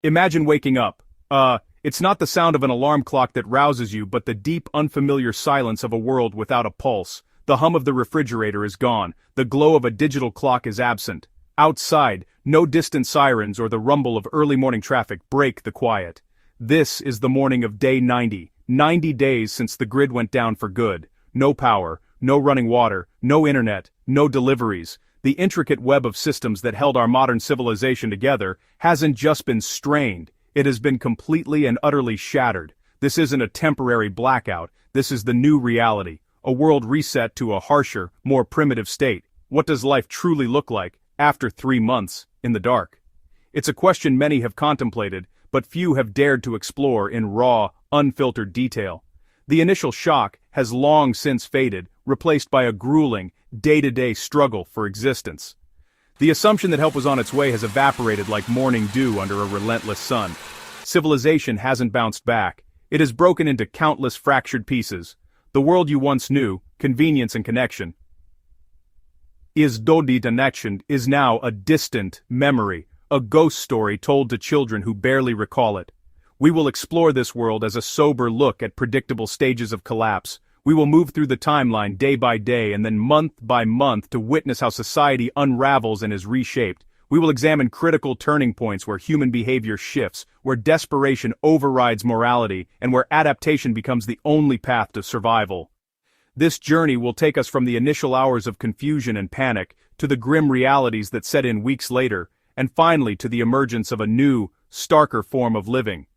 Imagine waking up. It's not the sound of an alarm clock that rouses you, but the deep, unfamiliar silence of a world without a pulse. The hum of the refrigerator is gone. The glow of a digital clock is absent. Outside, no distant sirens or the rumble of early morning traffic break the quiet. This is the morning of day 90. 90 days since the grid went down for good. No power, no running water, no internet, no deliveries. The intricate web of systems that held our modern civilization together hasn't just been strained. It has been completely and utterly shattered. This isn't a temporary blackout. This is the new reality. A world reset to a harsher, more primitive state. What does life truly look like after 3 months in the dark? It's a question many have contemplated, but few have dared to explore in raw, unfiltered detail. The initial shock has long since faded, replaced by a grueling, day-to-day struggle for existence. The assumption that help was on its way has evaporated like morning dew under a relentless sun. Civilization hasn't bounced back. It has broken into countless fractured pieces. The world you once knew, convenience and connection, is now a distant memory, a ghost story told to children who barely recall it. We will explore this world as a sober look at predictable stages of collapse. We will move through the timeline day by day and then month by month to witness how society unravels and is reshaped. We will examine critical turning points where human behavior shifts, where desperation overrides morality, and where adaptation becomes the only path to survival. This journey will take us from the initial hours of confusion and panic to the grim realities that set in weeks later, and finally to the emergence of a new, starker form of living.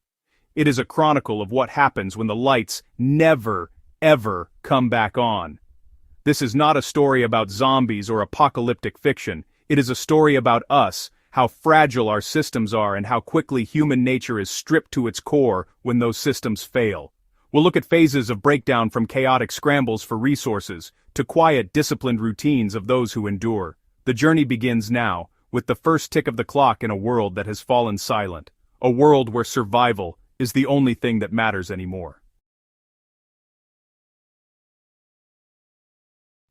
It is a chronicle of what happens when the lights never, ever come back on. This is not a story about zombies or apocalyptic fiction. It is a story about us, how fragile our systems are and how quickly human nature is stripped to its core when those systems fail. We'll look at phases of breakdown from chaotic scrambles for resources to quiet, disciplined routines of those who endure. The journey begins now, with the first tick of the clock in a world that has fallen silent. A world where survival is the only thing that matters anymore.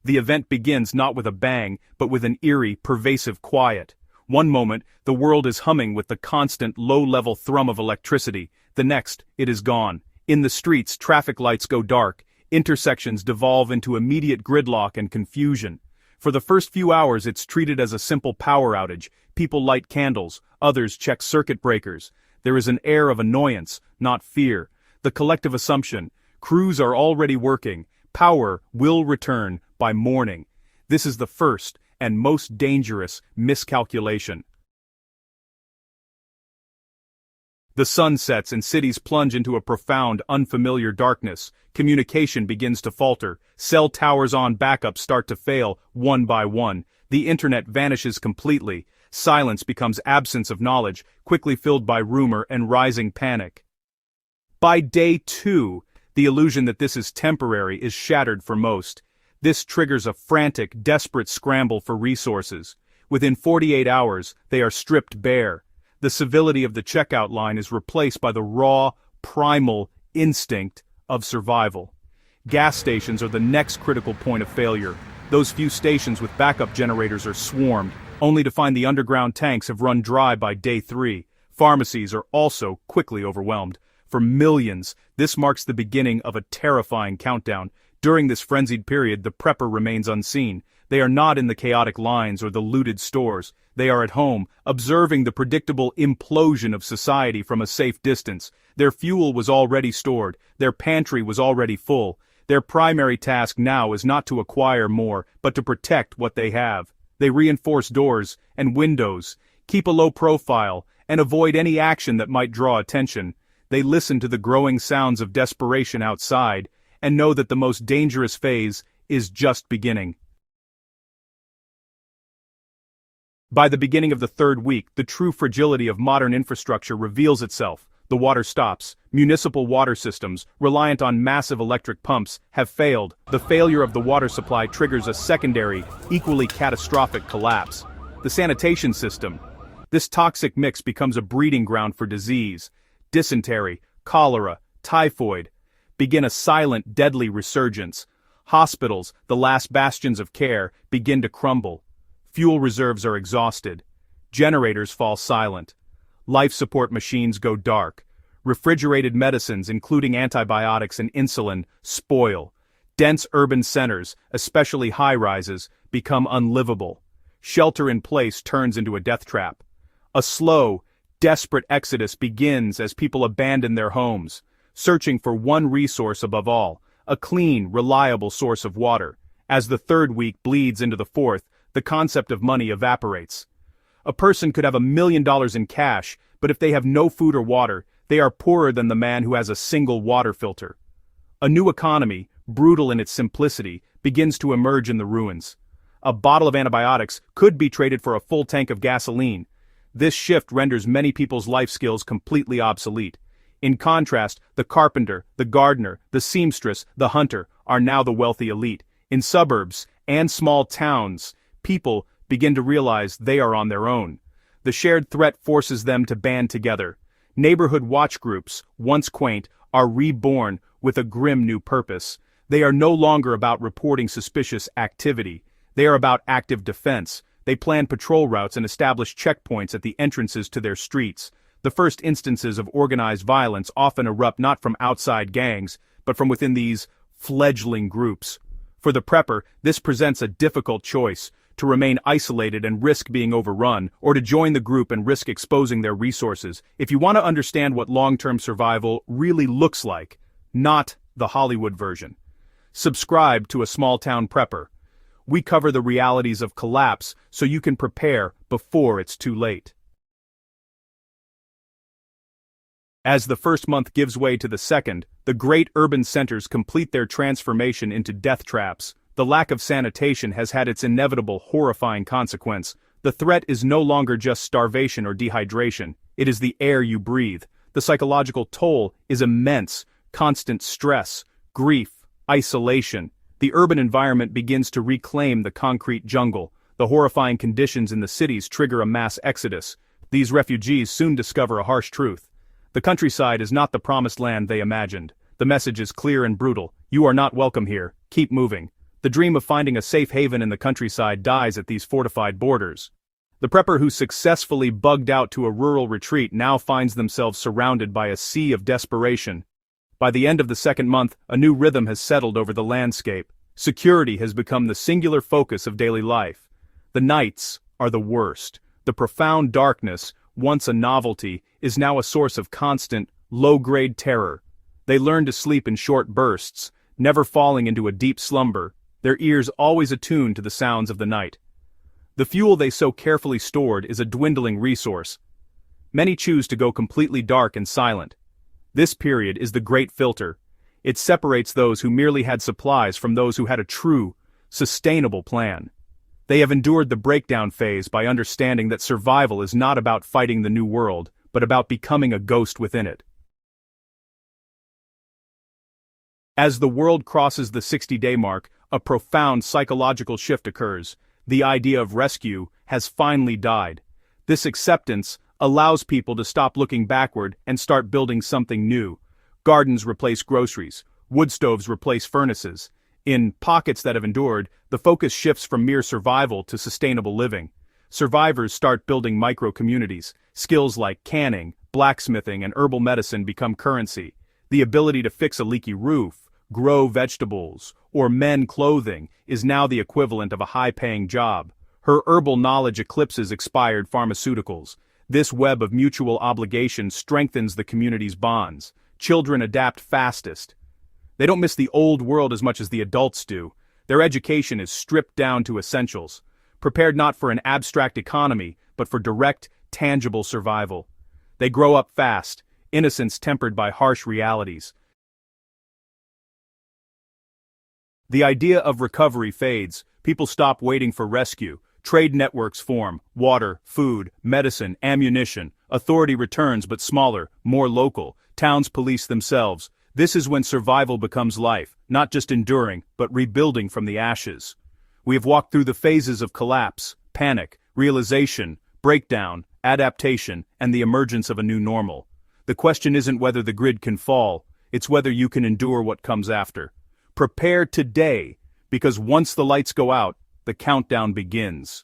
The event begins not with a bang, but with an eerie, pervasive quiet. One moment, the world is humming with the constant, low-level thrum of electricity. The next, it is gone. In the streets, traffic lights go dark. Intersections devolve into immediate gridlock and confusion. For the first few hours, it's treated as a simple power outage. People light candles, others check circuit breakers. There is an air of annoyance, not fear. The collective assumption: crews are already working. Power will return by morning. This is the first and most dangerous miscalculation. The sun sets and cities plunge into a profound, unfamiliar darkness. Communication begins to falter. Cell towers on backup start to fail, one by one. The internet vanishes completely. Silence becomes absence of knowledge, quickly filled by rumor and rising panic. By day 2, the illusion that this is temporary is shattered for most. This triggers a frantic, desperate scramble for resources. Within 48 hours, they are stripped bare. The civility of the checkout line is replaced by the raw, primal instinct of survival. Gas stations are the next critical point of failure. Those few stations with backup generators are swarmed, only to find the underground tanks have run dry by day 3. Pharmacies are also quickly overwhelmed. For millions, this marks the beginning of a terrifying countdown. During this frenzied period, the prepper remains unseen. They are not in the chaotic lines or the looted stores. They are at home, observing the predictable implosion of society from a safe distance. Their fuel was already stored. Their pantry was already full. Their primary task now is not to acquire more, but to protect what they have. They reinforce doors and windows, keep a low profile, and avoid any action that might draw attention. They listen to the growing sounds of desperation outside, and know that the most dangerous phase is just beginning. By the beginning of the 3rd week, the true fragility of modern infrastructure reveals itself. The water stops. Municipal water systems, reliant on massive electric pumps, have failed. The failure of the water supply triggers a secondary, equally catastrophic collapse. The sanitation system. This toxic mix becomes a breeding ground for disease. Dysentery, cholera, typhoid begin a silent, deadly resurgence. Hospitals, the last bastions of care, begin to crumble. Fuel reserves are exhausted. Generators fall silent. Life support machines go dark. Refrigerated medicines, including antibiotics and insulin, spoil. Dense urban centers, especially high-rises, become unlivable. Shelter in place turns into a death trap. A slow, desperate exodus begins as people abandon their homes, searching for one resource above all, a clean, reliable source of water. As the third week bleeds into the fourth, the concept of money evaporates. A person could have $1 million in cash, but if they have no food or water, they are poorer than the man who has a single water filter. A new economy, brutal in its simplicity, begins to emerge in the ruins. A bottle of antibiotics could be traded for a full tank of gasoline. This shift renders many people's life skills completely obsolete. In contrast, the carpenter, the gardener, the seamstress, the hunter are now the wealthy elite. In suburbs and small towns, people begin to realize they are on their own. The shared threat forces them to band together. Neighborhood watch groups, once quaint, are reborn with a grim new purpose. They are no longer about reporting suspicious activity. They are about active defense. They plan patrol routes and establish checkpoints at the entrances to their streets. The first instances of organized violence often erupt not from outside gangs, but from within these fledgling groups. For the prepper, this presents a difficult choice: to remain isolated and risk being overrun, or to join the group and risk exposing their resources. If you want to understand what long-term survival really looks like, not the Hollywood version, subscribe to A Small Town Prepper. We cover the realities of collapse so you can prepare before it's too late. As the first month gives way to the second, the great urban centers complete their transformation into death traps. The lack of sanitation has had its inevitable horrifying consequence. The threat is no longer just starvation or dehydration, it is the air you breathe. The psychological toll is immense: constant stress, grief, isolation. The urban environment begins to reclaim the concrete jungle. The horrifying conditions in the cities trigger a mass exodus. These refugees soon discover a harsh truth. The countryside is not the promised land they imagined. The message is clear and brutal: you are not welcome here, keep moving. The dream of finding a safe haven in the countryside dies at these fortified borders. The prepper who successfully bugged out to a rural retreat now finds themselves surrounded by a sea of desperation. By the end of the second month, a new rhythm has settled over the landscape. Security has become the singular focus of daily life. The nights are the worst. The profound darkness, once a novelty, is now a source of constant, low-grade terror. They learn to sleep in short bursts, never falling into a deep slumber, their ears always attuned to the sounds of the night. The fuel they so carefully stored is a dwindling resource. Many choose to go completely dark and silent. This period is the great filter. It separates those who merely had supplies from those who had a true, sustainable plan. They have endured the breakdown phase by understanding that survival is not about fighting the new world, but about becoming a ghost within it. As the world crosses the 60-day mark, a profound psychological shift occurs. The idea of rescue has finally died. This acceptance allows people to stop looking backward and start building something new. Gardens replace groceries, wood stoves replace furnaces. In pockets that have endured, the focus shifts from mere survival to sustainable living. Survivors start building micro-communities. Skills like canning, blacksmithing, and herbal medicine become currency. The ability to fix a leaky roof, grow vegetables, or mend clothing is now the equivalent of a high-paying job. Her herbal knowledge eclipses expired pharmaceuticals. This web of mutual obligation strengthens the community's bonds. Children adapt fastest. They don't miss the old world as much as the adults do. Their education is stripped down to essentials, prepared not for an abstract economy, but for direct, tangible survival. They grow up fast, innocence tempered by harsh realities. The idea of recovery fades. People stop waiting for rescue. Trade networks form: water, food, medicine, ammunition. Authority returns, but smaller, more local. Towns police themselves. This is when survival becomes life, not just enduring, but rebuilding from the ashes. We have walked through the phases of collapse, panic, realization, breakdown, adaptation, and the emergence of a new normal. The question isn't whether the grid can fall, it's whether you can endure what comes after. Prepare today, because once the lights go out, the countdown begins.